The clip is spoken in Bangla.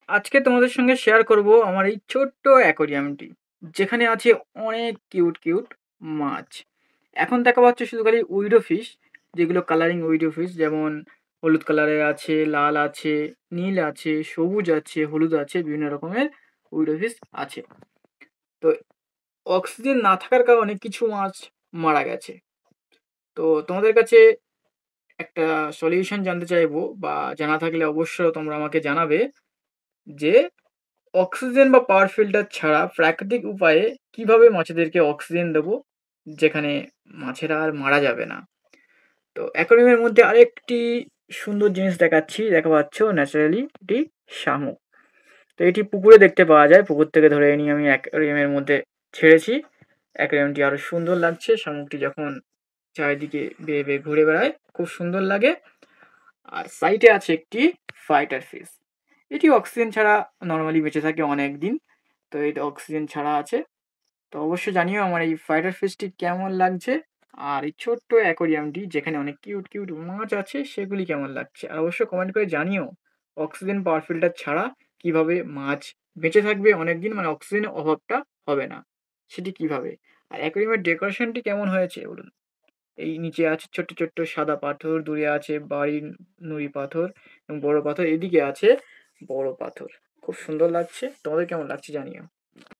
আজকে তোমাদের সঙ্গে শেয়ার করব আমার এই ছোট্ট অ্যাকোরিয়ামটি, যেখানে আছে অনেক কিউট কিউট মাছ। এখন দেখা পাচ্ছ শুধু খালি উইডো ফিশ, যেগুলো কালারিং উইডো ফিশ, যেমন হলুদ কালারের আছে, লাল আছে, নীল আছে, সবুজ আছে, হলুদ আছে, বিভিন্ন রকমের উইডো ফিশ আছে। তো অক্সিজেন না থাকার কারণে কিছু মাছ মারা গেছে। তো তোমাদের কাছে একটা সলিউশন জানতে চাইবো, বা জানা থাকলে অবশ্য তোমরা আমাকে জানাবে, যে অক্সিজেন বা পাওয়ার ফিল্টার ছাড়া প্রাকৃতিক উপায়ে কিভাবে মাছেদেরকে অক্সিজেন দেবো, যেখানে মাছেরা আর মারা যাবে না। তো অ্যাকোয়ারিয়ামের মধ্যে আরেকটি সুন্দর জিনিস দেখাচ্ছি, দেখা পাচ্ছ ন্যাচারালি এটি শামুক। তো এটি পুকুরে দেখতে পাওয়া যায়, পুকুর থেকে ধরে নিয়ে আমি অ্যাকোয়ারিয়ামের মধ্যে ছেড়েছি। অ্যাকোয়ারিয়ামটি আরো সুন্দর লাগছে, শামুকটি যখন চারিদিকে বেয়ে বেয়ে ঘুরে বেড়ায় খুব সুন্দর লাগে। আর সাইডে আছে একটি ফাইটার ফিশ। এটি অক্সিজেন ছাড়া নর্মালি বেঁচে থাকে অনেক দিন। তো এটা অক্সিজেন ছাড়া আছে। তো অবশ্যই জানিও আমার এই ফাইটার ফিশটি কেমন লাগছে, আর এই ছোট্ট অ্যাকোরিয়ামটি যেখানে অনেক কিউট কিউট মাছ আছে সেগুলি কেমন লাগছে। আর অবশ্যই কমেন্ট করে জানিও অক্সিজেন পাওয়ার ফিল্টার ছাড়া কিভাবে মাছ বেঁচে থাকবে অনেক দিন, মানে অক্সিজেনের অভাবটা হবে না, সেটি কিভাবে। আর অ্যাকোরিয়ামের ডেকোরেশনটি কেমন হয়েছে বলুন। এই নিচে আছে ছোট্ট ছোট্ট সাদা পাথর, দূরে আছে বাড়ির নুড়ি পাথর এবং বড় পাথর, এদিকে আছে বড় পাথর। খুব সুন্দর লাগছে, তোমাদের কেমন লাগছে জানিও।